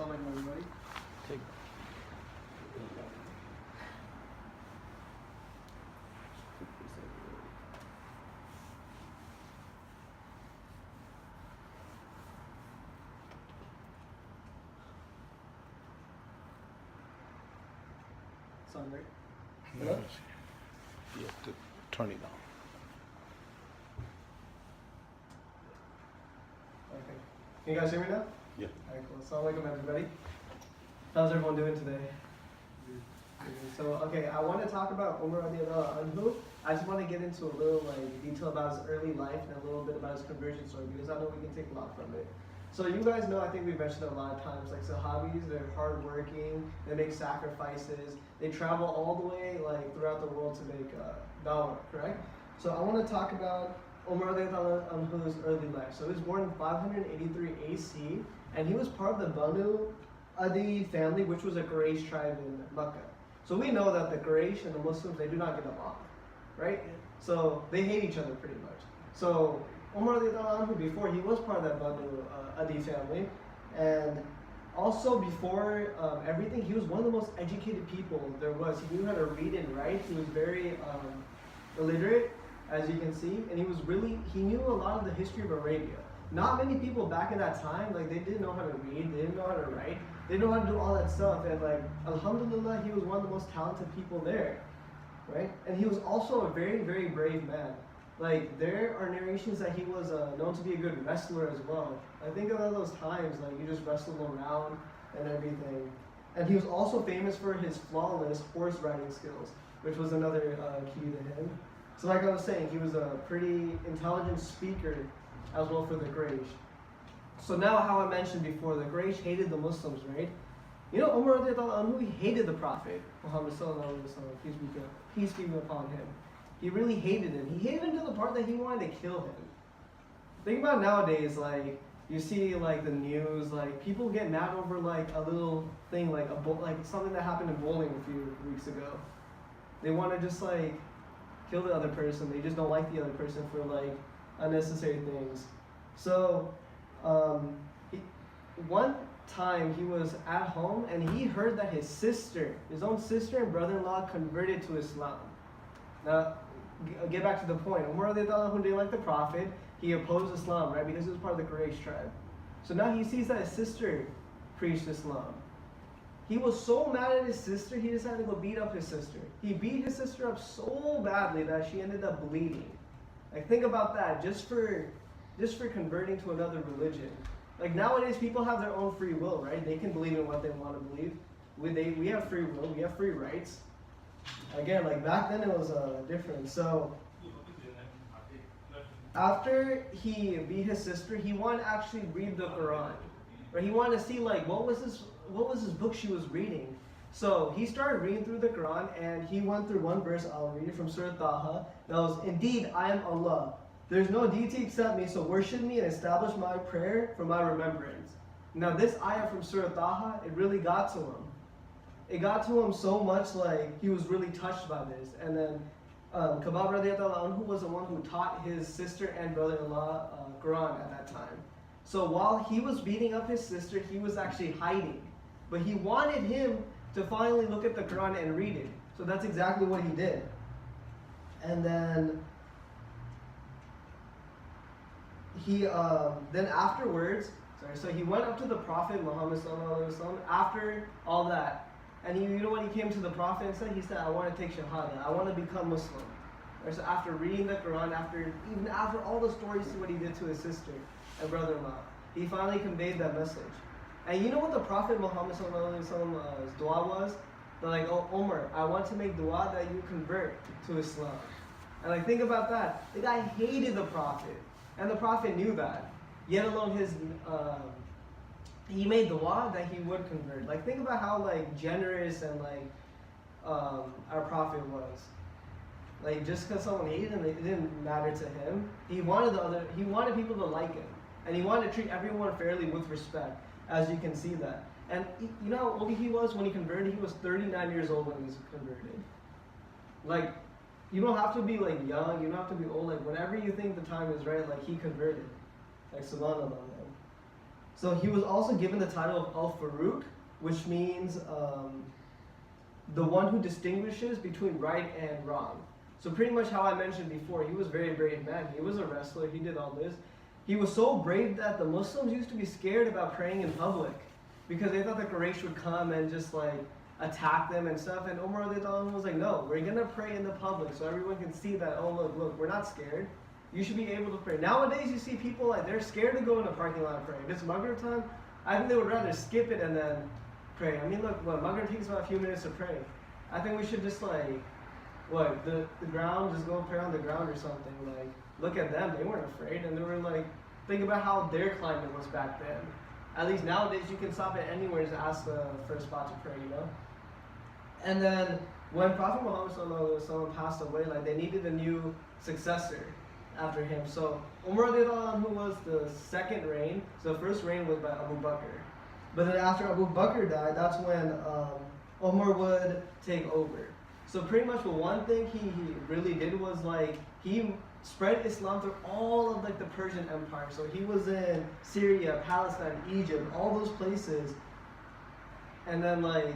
Assalamu alaikum everybody. Take. Sound right? Hello? You have to turn it on. Okay. Can you guys hear me now? Yeah. Alright, cool. Assalamu alaikum everybody. How's everyone doing today? So, okay, I want to talk about Umar anhu. I just want to get into a little detail about his early life and a little bit about his conversion story because I know we can take a lot from it. So you guys know, I think we've mentioned it a lot of times, like Sahabis, they're hardworking, they make sacrifices, they travel all the way throughout the world to make dawah, correct? So I want to talk about Umar anhu's early life. So he was born in 583 AC, and he was part of the Banu Adi family, which was a Quraysh tribe in Mecca. So we know that the Quraysh and the Muslims, they do not get along, right? So they hate each other pretty much. So Umar anhu, before he was part of that Banu Adi family, and also before everything, he was one of the most educated people there was. He knew how to read and write. He was very illiterate, as you can see, and he knew a lot of the history of Arabia. Not many people back in that time, they didn't know how to read, they didn't know how to write, they didn't know how to do all that stuff, and alhamdulillah, he was one of the most talented people there, right? And he was also a very, very brave man. There are narrations that he was known to be a good wrestler as well. I think of those times, you just wrestled around and everything. And he was also famous for his flawless horse riding skills, which was another key to him. So like I was saying, he was a pretty intelligent speaker as well for the Quraysh. So now, how I mentioned before, the Quraysh hated the Muslims, right? You know, Umar anhu, he hated the Prophet, Muhammad sallallahu alaihi wasallam, peace be upon him. He really hated him. He hated him to the part that he wanted to kill him. Think about nowadays, you see the news, people get mad over a little thing, something that happened in bowling a few weeks ago. They want to just kill the other person. They just don't like the other person for unnecessary things. So one time he was at home and he heard that his own sister and brother-in-law converted to Islam. Now, get back to the point. Umar didn't like the Prophet. He opposed Islam, right? Because he was part of the Quraysh tribe. So now he sees that his sister preached Islam. He was so mad at his sister, he decided to go beat up his sister. He beat his sister up so badly that she ended up bleeding. Think about that, just for converting to another religion. Nowadays, people have their own free will, right? They can believe in what they want to believe. We have free will, we have free rights. Again, back then it was different. So after he beat his sister, he wanted to actually read the Quran, right? He wanted to see what was this book she was reading. So he started reading through the Quran, and he went through one verse. I'll read it from Surah Taha. That was, "Indeed, I am Allah. There's no deity except me, so worship me and establish my prayer for my remembrance." Now this ayah from Surah Taha, it really got to him. It got to him so much, he was really touched by this. And then Khabbab radiallahu anhu was the one who taught his sister and brother-in-law Quran at that time. So while he was beating up his sister, he was actually hiding. But he wanted him to finally look at the Quran and read it. So that's exactly what he did. And then then afterwards, so he went up to the Prophet Muhammad sallallahu alaihi wasallam after all that. And you know what he came to the Prophet and said? He said, "I want to take Shahada. I want to become Muslim." Right, so after reading the Quran, even after all the stories to what he did to his sister and brother-in-law, he finally conveyed that message. And you know what the Prophet Muhammad sallallahu alaihi wasallam's dua was? They're like, "Oh Umar, I want to make dua that you convert to Islam." And think about that. The guy hated the Prophet, and the Prophet knew that. Yet alone he made dua that he would convert. Think about how generous and our Prophet was. Just because someone hated him, it didn't matter to him. He wanted people to like him, and he wanted to treat everyone fairly with respect, as you can see that. And you know how old he was when he converted? He was 39 years old when he was converted. You don't have to be young, you don't have to be old. Whenever you think the time is right, he converted. Subhanallah, man. So he was also given the title of Al-Farooque, which means the one who distinguishes between right and wrong. So pretty much how I mentioned before, he was a very brave man. He was a wrestler, he did all this. He was so brave that the Muslims used to be scared about praying in public because they thought the Quraysh would come and just like attack them and stuff. And Umar was like, no, we're gonna pray in the public so everyone can see that, oh look, we're not scared. You should be able to pray. Nowadays you see people like they're scared to go in a parking lot and pray. If it's Maghrib time, I think they would rather skip it and then pray. I mean, look, Maghrib takes about a few minutes to pray. I think we should just like, the ground, just go pray on the ground or something. Like, look at them, they weren't afraid, and they were like, think about how their climate was back then. At least nowadays you can stop at anywhere to ask for a spot to pray, you know? And then when Prophet Muhammad ﷺ passed away, like they needed a new successor after him. So Umar who was the second reign. So the first reign was by Abu Bakr. But then after Abu Bakr died, that's when Umar would take over. So pretty much one thing he really did was like he spread Islam through all of like the Persian Empire. So he was in Syria, Palestine, Egypt, all those places. And then like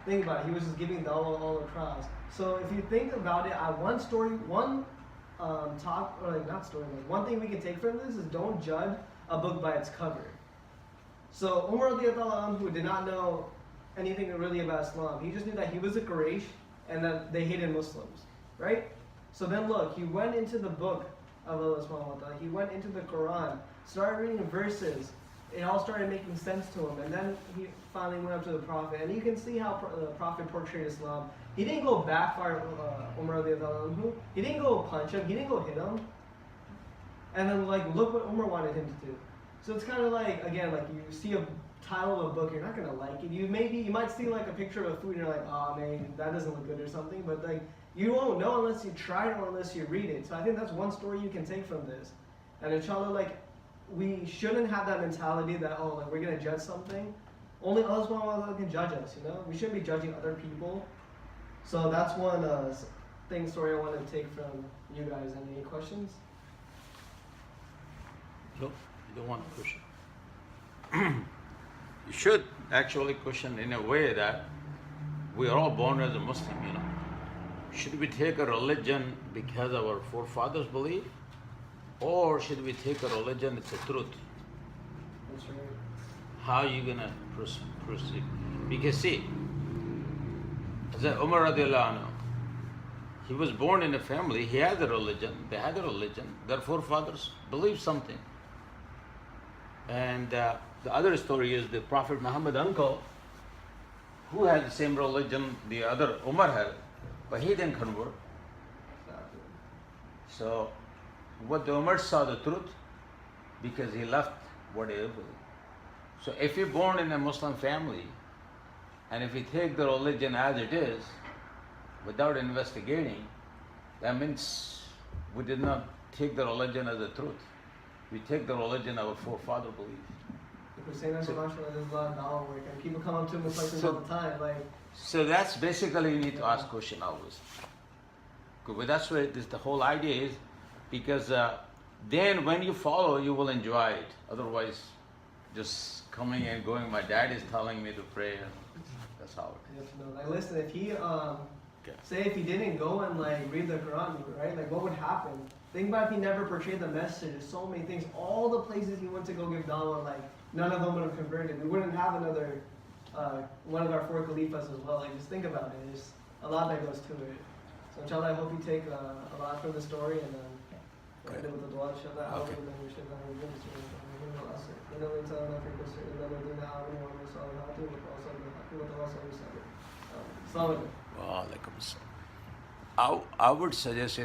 think about it, he was just giving dawah all across. So if you think about it, one thing we can take from this is don't judge a book by its cover. So Umar who did not know anything really about Islam. He just knew that he was a Quraysh and that they hated Muslims, right? So then look, he went into the book of Allah subhanahu wa ta'ala. He went into the Quran, started reading verses. It all started making sense to him. And then he finally went up to the Prophet. And you can see how the Prophet portrayed Islam. He didn't go backfire Umar anhu. He didn't go punch him. He didn't go hit him. And then like, look what Umar wanted him to do. So it's kind of like, again, like you see a title of a book, you're not gonna like it. You might see like a picture of a food and you're like, oh man, that doesn't look good or something. But like, you won't know unless you try it or unless you read it. So I think that's one story you can take from this. And inshallah, like, we shouldn't have that mentality that, oh, like we're gonna judge something. Only Allah subhanahu wa ta'ala can judge us, you know? We shouldn't be judging other people. So that's one story I want to take from you guys. Any questions? No, you don't want to question. You should actually question in a way that we are all born as a Muslim, you know. Should we take a religion because our forefathers believe? Or should we take a religion, it's a truth? That's right. How are you going to proceed? Because see, as Umar radiallahu anhu, he was born in a family, he had a religion, they had a religion, their forefathers believed something. And the other story is the Prophet Muhammad uncle, who had the same religion the other Umar had, but he didn't convert. So what the Umar saw the truth because he left what he believed. So if you're born in a Muslim family and if you take the religion as it is without investigating, that means we did not take the religion as the truth. We take the religion our forefather believed. We're saying that so much, there's a lot of dollar work, and people come up to me with questions all the time. So that's basically you need to ask question always. But that's where the whole idea is, because then when you follow, you will enjoy it. Otherwise, just coming and going, my dad is telling me to pray, and that's how it is. You have to know. Like, listen, if he, say if he didn't go and like read the Quran, right? Like, what would happen? Think about if he never portrayed the message. There's so many things. All the places he went to go give dawah, like, none of them would have converted. We wouldn't have another, one of our four caliphs as well. Like, just think about it. There's a lot that goes to it. So inshallah, I hope you take a lot from the story, and we'll end it with the dua, inshallah. Okay. Wa alaikum assalam. I would suggest,